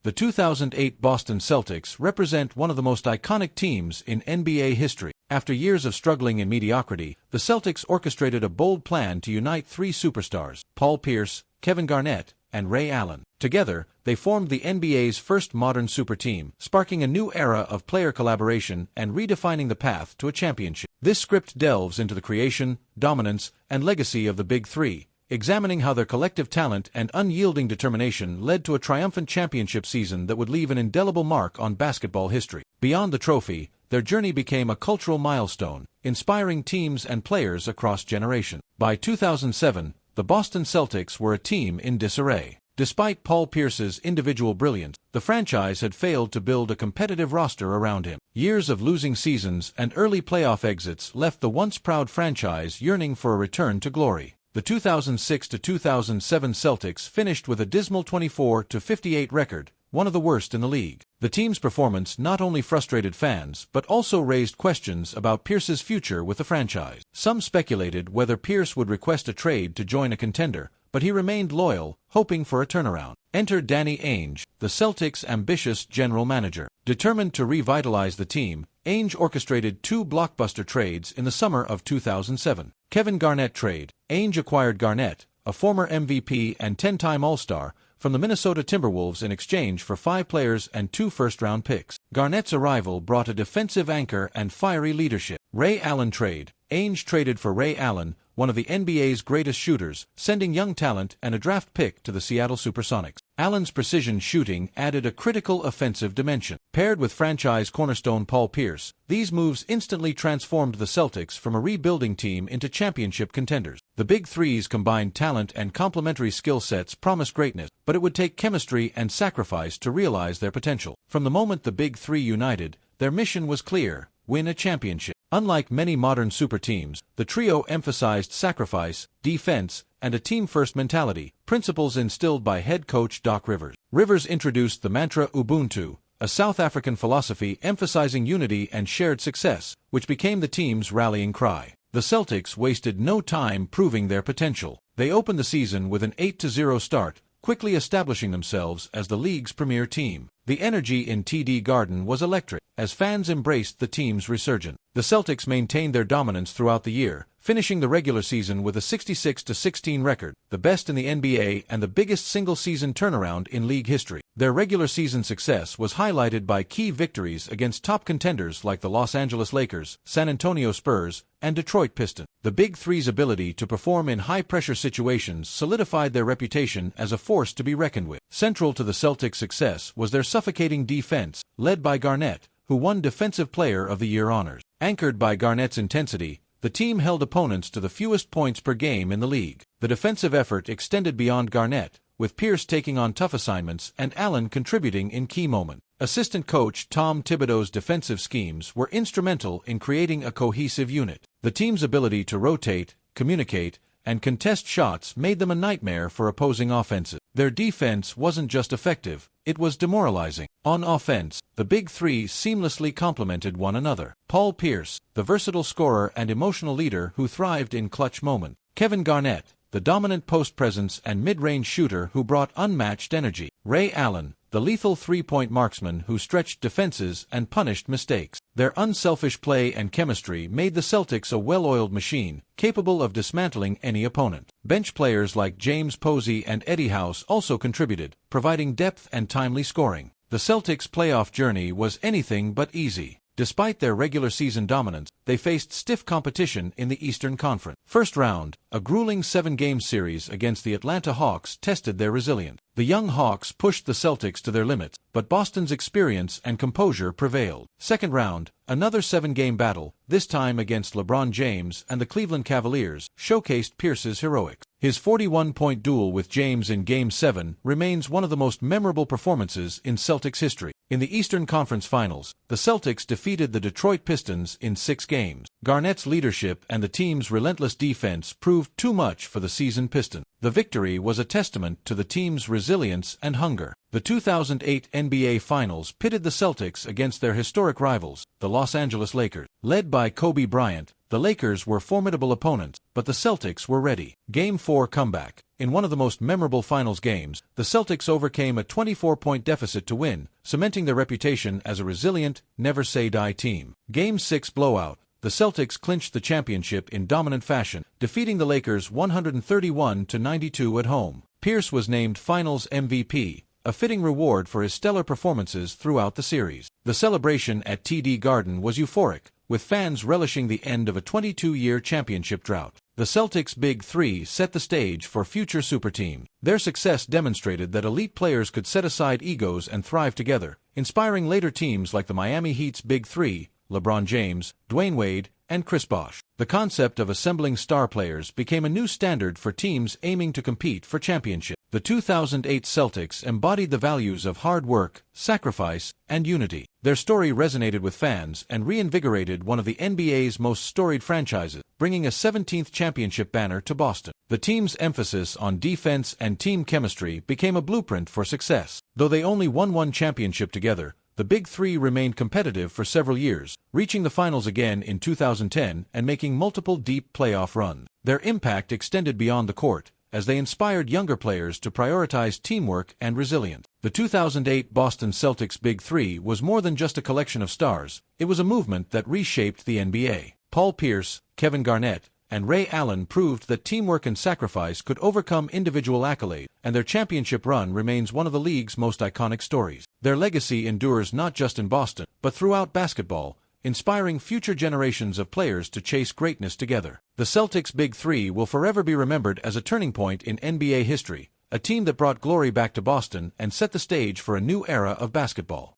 The 2008 Boston Celtics represent one of the most iconic teams in NBA history. After years of struggling in mediocrity, the Celtics orchestrated a bold plan to unite three superstars, Paul Pierce, Kevin Garnett, and Ray Allen. Together, they formed the NBA's first modern super team, sparking a new era of player collaboration and redefining the path to a championship. This script delves into the creation, dominance, and legacy of the Big Three, examining how their collective talent and unyielding determination led to a triumphant championship season that would leave an indelible mark on basketball history. Beyond the trophy, their journey became a cultural milestone, inspiring teams and players across generations. By 2007, the Boston Celtics were a team in disarray. Despite Paul Pierce's individual brilliance, the franchise had failed to build a competitive roster around him. Years of losing seasons and early playoff exits left the once proud franchise yearning for a return to glory. The 2006-2007 Celtics finished with a dismal 24-58 record, one of the worst in the league. The team's performance not only frustrated fans but also raised questions about Pierce's future with the franchise. Some speculated whether Pierce would request a trade to join a contender, but he remained loyal, hoping for a turnaround. Enter Danny Ainge, the Celtics' ambitious general manager. Determined to revitalize the team, Ainge orchestrated two blockbuster trades in the summer of 2007. Kevin Garnett trade. Ainge acquired Garnett, a former MVP and 10-time All-Star, from the Minnesota Timberwolves in exchange for 5 players and 2 first-round picks. Garnett's arrival brought a defensive anchor and fiery leadership. Ray Allen trade. Ainge traded for Ray Allen, one of the NBA's greatest shooters, sending young talent and a draft pick to the Seattle Supersonics. Allen's precision shooting added a critical offensive dimension. Paired with franchise cornerstone Paul Pierce, these moves instantly transformed the Celtics from a rebuilding team into championship contenders. The Big Three's combined talent and complementary skill sets promised greatness, but it would take chemistry and sacrifice to realize their potential. From the moment the Big Three united, their mission was clear: win a championship. Unlike many modern super teams, the trio emphasized sacrifice, defense, and a team-first mentality, principles instilled by head coach Doc Rivers. Rivers introduced the mantra Ubuntu, a South African philosophy emphasizing unity and shared success, which became the team's rallying cry. The Celtics wasted no time proving their potential. They opened the season with an 8-0 start, quickly establishing themselves as the league's premier team. The energy in TD Garden was electric, as fans embraced the team's resurgence. The Celtics maintained their dominance throughout the year, finishing the regular season with a 66-16 record, the best in the NBA and the biggest single-season turnaround in league history. Their regular season success was highlighted by key victories against top contenders like the Los Angeles Lakers, San Antonio Spurs, and Detroit Pistons. The Big Three's ability to perform in high-pressure situations solidified their reputation as a force to be reckoned with. Central to the Celtics' success was their suffocating defense, led by Garnett, who won Defensive Player of the Year honors. Anchored by Garnett's intensity, the team held opponents to the fewest points per game in the league. The defensive effort extended beyond Garnett, with Pierce taking on tough assignments and Allen contributing in key moments. Assistant coach Tom Thibodeau's defensive schemes were instrumental in creating a cohesive unit. The team's ability to rotate, communicate, and contest shots made them a nightmare for opposing offenses. Their defense wasn't just effective, it was demoralizing. On offense, the Big Three seamlessly complemented one another. Paul Pierce, the versatile scorer and emotional leader who thrived in clutch moments. Kevin Garnett, the dominant post presence and mid-range shooter who brought unmatched energy. Ray Allen, the lethal three-point marksman who stretched defenses and punished mistakes. Their unselfish play and chemistry made the Celtics a well-oiled machine, capable of dismantling any opponent. Bench players like James Posey and Eddie House also contributed, providing depth and timely scoring. The Celtics' playoff journey was anything but easy. Despite their regular season dominance, they faced stiff competition in the Eastern Conference. First round, a grueling 7-game series against the Atlanta Hawks tested their resilience. The young Hawks pushed the Celtics to their limits, but Boston's experience and composure prevailed. Second round, another 7-game battle, this time against LeBron James and the Cleveland Cavaliers, showcased Pierce's heroics. His 41-point duel with James in Game 7 remains one of the most memorable performances in Celtics history. In the Eastern Conference Finals, the Celtics defeated the Detroit Pistons in 6 games. Garnett's leadership and the team's relentless defense proved too much for the seasoned Pistons. The victory was a testament to the team's resilience and hunger. The 2008 NBA Finals pitted the Celtics against their historic rivals, the Los Angeles Lakers. Led by Kobe Bryant, the Lakers were formidable opponents, but the Celtics were ready. Game 4 comeback. In one of the most memorable finals games, the Celtics overcame a 24-point deficit to win, cementing their reputation as a resilient, never-say-die team. Game 6 blowout. The Celtics clinched the championship in dominant fashion, defeating the Lakers 131-92 at home. Pierce was named Finals MVP, a fitting reward for his stellar performances throughout the series. The celebration at TD Garden was euphoric, with fans relishing the end of a 22-year championship drought. The Celtics Big Three set the stage for future superteams. Their success demonstrated that elite players could set aside egos and thrive together, inspiring later teams like the Miami Heat's Big Three, LeBron James, Dwayne Wade, and Chris Bosh. The concept of assembling star players became a new standard for teams aiming to compete for championships. The 2008 Celtics embodied the values of hard work, sacrifice, and unity. Their story resonated with fans and reinvigorated one of the NBA's most storied franchises, bringing a 17th championship banner to Boston. The team's emphasis on defense and team chemistry became a blueprint for success. Though they only won one championship together, the Big Three remained competitive for several years, reaching the finals again in 2010 and making multiple deep playoff runs. Their impact extended beyond the court, as they inspired younger players to prioritize teamwork and resilience. The 2008 Boston Celtics Big Three was more than just a collection of stars. It was a movement that reshaped the NBA. Paul Pierce, Kevin Garnett, and Ray Allen proved that teamwork and sacrifice could overcome individual accolades, and their championship run remains one of the league's most iconic stories. Their legacy endures not just in Boston, but throughout basketball, inspiring future generations of players to chase greatness together. The Celtics Big Three will forever be remembered as a turning point in NBA history, a team that brought glory back to Boston and set the stage for a new era of basketball.